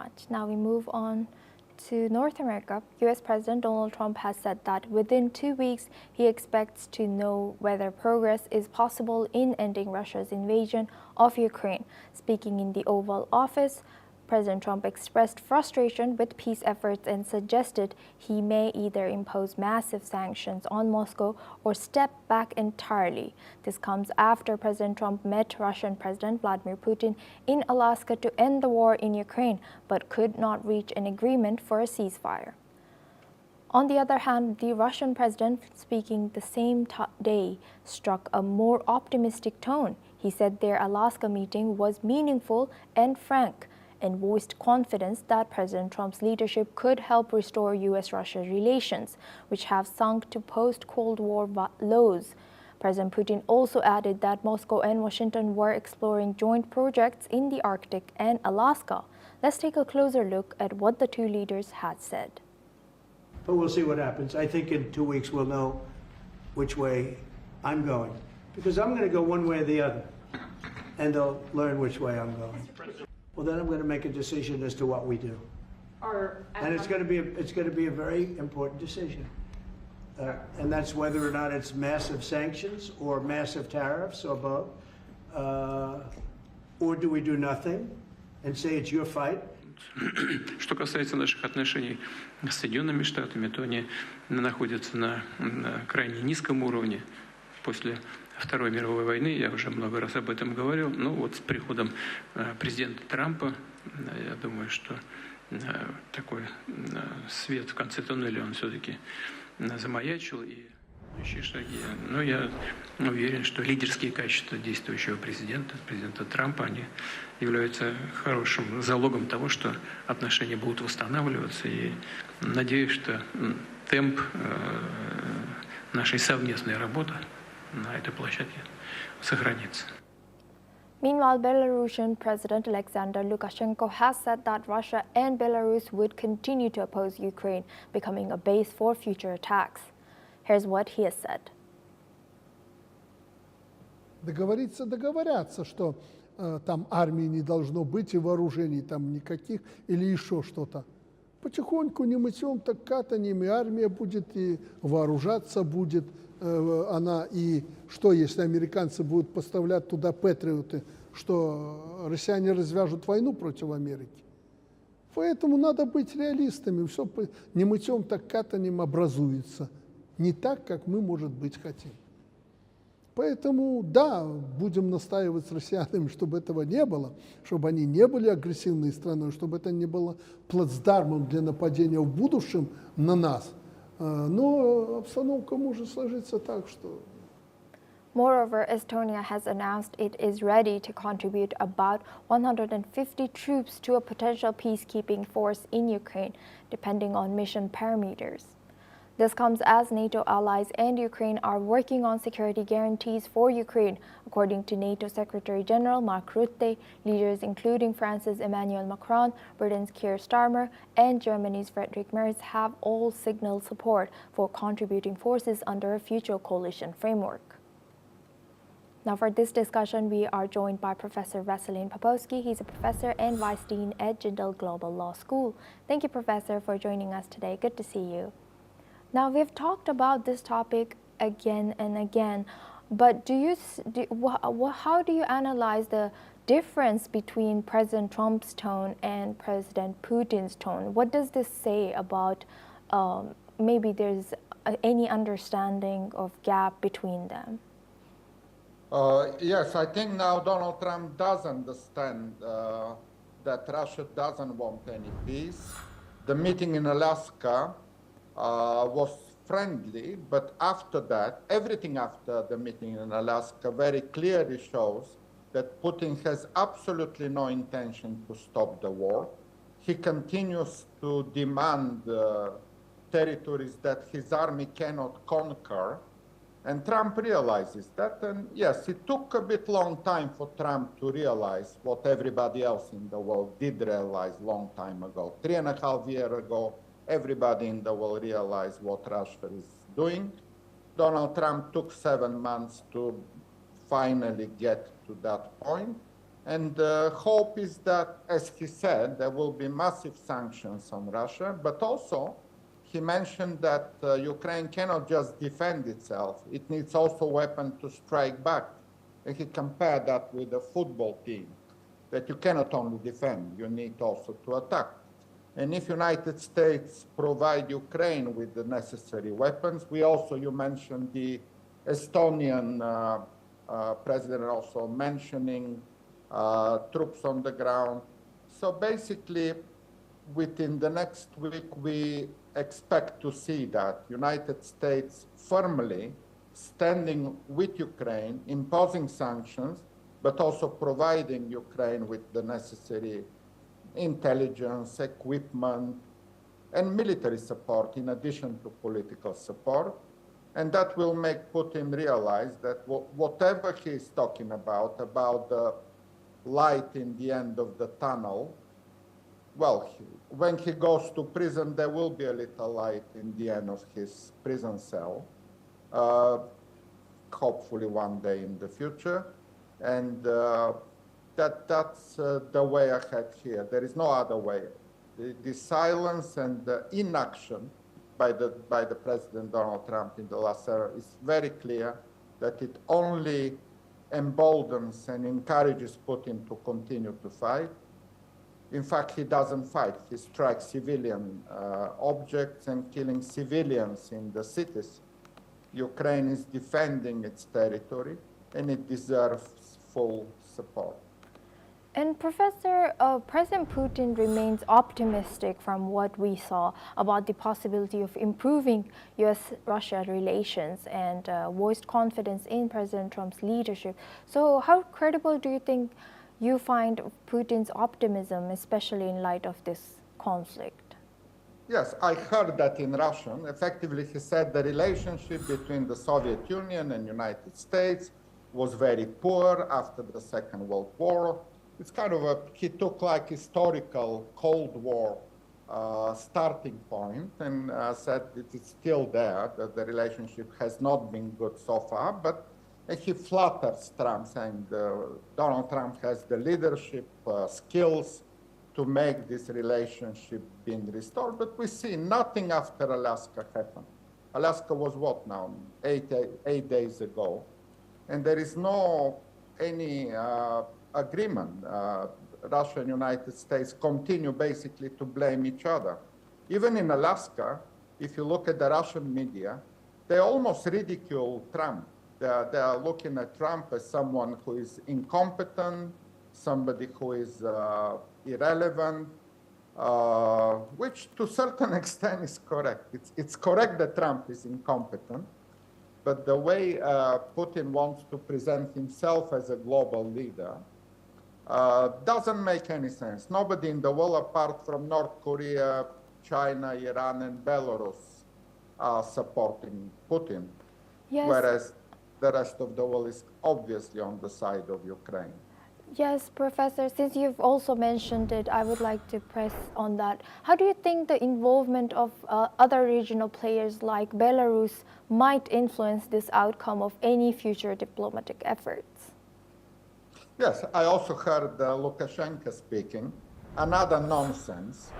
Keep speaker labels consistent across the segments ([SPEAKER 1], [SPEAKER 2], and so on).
[SPEAKER 1] much. Now we move on to North America. U.S. President Donald Trump has said that within 2 weeks he expects to know whether progress is possible in ending Russia's invasion of Ukraine. Speaking in the Oval Office, President Trump expressed frustration with peace efforts and suggested he may either impose massive sanctions on Moscow or step back entirely. This comes after President Trump met Russian President Vladimir Putin in Alaska to end the war in Ukraine, but could not reach an agreement for a ceasefire. On the other hand, the Russian president, speaking the same day, struck a more optimistic tone. He said their Alaska meeting was meaningful and frank, and voiced confidence that President Trump's leadership could help restore U.S.-Russia relations, which have sunk to post-Cold War lows. President Putin also added that Moscow and Washington were exploring joint projects in the Arctic and Alaska. Let's take a closer look at what the two leaders had said.
[SPEAKER 2] But we'll see what happens. I think in 2 weeks we'll know which way I'm going, because I'm going to go one way or the other, and they'll learn which way I'm going. Well, then I'm going to make a decision as to what we do, and it's going to be a very important decision, and that's whether or not it's massive sanctions or massive tariffs or both, or do we do nothing and say it's your fight?
[SPEAKER 3] Что касается наших отношений с Соединенными Штатами, то они находятся на крайне низком уровне после Второй мировой войны, я уже много раз об этом говорил. Но вот с приходом президента Трампа, я думаю, что такой свет в конце туннеля он все-таки замаячил и следующие шаги. Но я уверен, что лидерские качества действующего президента Трампа, они являются хорошим залогом того, что отношения будут восстанавливаться. И надеюсь, что темп нашей совместной работы на этой площадке сохранится.
[SPEAKER 1] Meanwhile, Belarusian President Alexander Lukashenko has said that Russia and Belarus would continue to oppose Ukraine, becoming a base for future attacks. Here's what he has said.
[SPEAKER 4] Договорятся, что там армии не должно быть и вооружений там никаких или еще что-то. Потихоньку, не мытьем, так катанием, и армия будет, и вооружаться будет она, и что, если американцы будут поставлять туда патриоты, что россияне развяжут войну против Америки? Поэтому надо быть реалистами, все не мытьем, так катанием образуется. Не так, как мы, может быть, хотим. Поэтому, да, будем настаивать с россиянами, чтобы этого не было, чтобы они не были агрессивной страной, чтобы это не было плацдармом для нападения в будущем на нас. Но обстановка может сложиться так, что...
[SPEAKER 1] Moreover, Estonia has announced it is ready to contribute about 150 troops to a potential peacekeeping force in Ukraine, depending on mission parameters. This comes as NATO allies and Ukraine are working on security guarantees for Ukraine. According to NATO Secretary General Mark Rutte, leaders including France's Emmanuel Macron, Britain's Keir Starmer, and Germany's Friedrich Merz have all signaled support for contributing forces under a future coalition framework. Now for this discussion, we are joined by Professor Vasilin Popovsky. He's a professor and vice dean at Jindal Global Law School. Thank you, Professor, for joining us today. Good to see you. Now, we've talked about this topic again and again, but how do you analyze the difference between President Trump's tone and President Putin's tone? What does this say about maybe there's any understanding of gap between them?
[SPEAKER 5] Yes, I think now Donald Trump does understand that Russia doesn't want any peace. The meeting in Alaska was friendly, but after that, everything after the meeting in Alaska very clearly shows that Putin has absolutely no intention to stop the war. He continues to demand territories that his army cannot conquer, and Trump realizes that. And yes, it took a bit long time for Trump to realize what everybody else in the world did realize long time ago. 3.5 years ago, everybody in the world realized what Russia is doing. Donald Trump took 7 months to finally get to that point. And the hope is that, as he said, there will be massive sanctions on Russia, but also he mentioned that Ukraine cannot just defend itself. It needs also weapons to strike back. And he compared that with a football team, that you cannot only defend, you need also to attack. And if United States provide Ukraine with the necessary weapons, you mentioned the Estonian president also mentioning troops on the ground. So basically, within the next week, we expect to see that United States firmly standing with Ukraine, imposing sanctions, but also providing Ukraine with the necessary intelligence, equipment, and military support in addition to political support. And that will make Putin realize that whatever he is talking about the light in the end of the tunnel, well, when he goes to prison, there will be a little light in the end of his prison cell, hopefully one day in the future. And that's the way ahead here. There is no other way. The silence and the inaction by the President Donald Trump in the last era is very clear that it only emboldens and encourages Putin to continue to fight. In fact, he doesn't fight. He strikes civilian objects and killing civilians in the cities. Ukraine is defending its territory, and it deserves full support.
[SPEAKER 1] And Professor, President Putin remains optimistic from what we saw about the possibility of improving U.S.-Russia relations and voiced confidence in President Trump's leadership. So how credible do you think you find Putin's optimism, especially in light of this conflict?
[SPEAKER 5] Yes, I heard that in Russian. Effectively, he said the relationship between the Soviet Union and United States was very poor after the Second World War. It's kind of he took like historical Cold War starting point and said it is still there, that the relationship has not been good so far, but he flatters Trump, saying Donald Trump has the leadership skills to make this relationship being restored, but we see nothing after Alaska happened. Alaska was what now, 8 days ago, and there is no any agreement. Russia and United States continue basically to blame each other. Even in Alaska, if you look at the Russian media, they almost ridicule Trump. They are looking at Trump as someone who is incompetent, somebody who is irrelevant, which to a certain extent is correct. It's correct that Trump is incompetent, but the way Putin wants to present himself as a global leader doesn't make any sense. Nobody in the world, apart from North Korea, China, Iran, and Belarus, are supporting Putin,
[SPEAKER 1] Yes.
[SPEAKER 5] whereas the rest of the world is obviously on the side of Ukraine.
[SPEAKER 1] Yes, Professor, since you've also mentioned it, I would like to press on that. How do you think the involvement of other regional players like Belarus might influence this outcome of any future diplomatic efforts?
[SPEAKER 5] Yes, I also heard Lukashenko speaking. Another nonsense.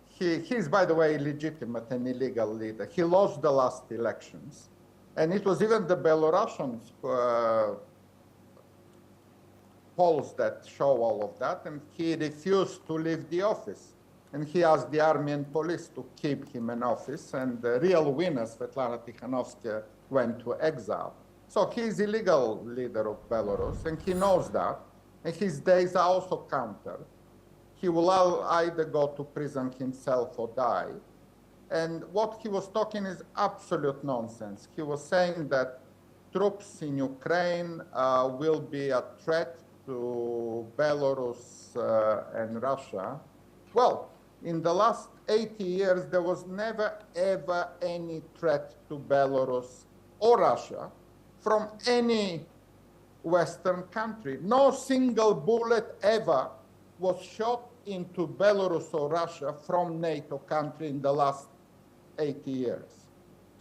[SPEAKER 5] He's, by the way, illegitimate and illegal leader. He lost the last elections. And it was even the Belarusians polls that show all of that, and he refused to leave the office. And he asked the army and police to keep him in office, and the real winner, Svetlana Tikhanovskaya, went to exile. So he's illegal leader of Belarus, and he knows that, and his days are also counted. He will either go to prison himself or die. And what he was talking is absolute nonsense. He was saying that troops in Ukraine will be a threat to Belarus and Russia. Well, in the last 80 years, there was never, ever any threat to Belarus or Russia from any Western country. No single bullet ever was shot into Belarus or Russia from NATO country in the last 80 years.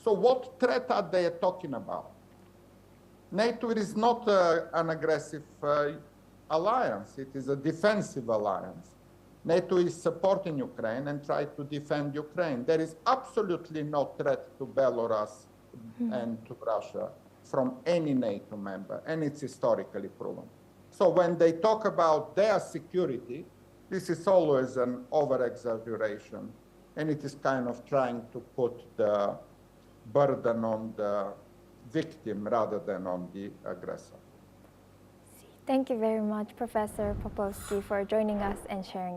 [SPEAKER 5] So what threat are they talking about? NATO is not an aggressive alliance. It is a defensive alliance. NATO is supporting Ukraine and try to defend Ukraine. There is absolutely no threat to Belarus and to Russia from any NATO member, and it's historically proven. So when they talk about their security, this is always an over-exaggeration, and it is kind of trying to put the burden on the victim rather than on the aggressor.
[SPEAKER 1] Thank you very much, Professor Popovsky, for joining us and sharing.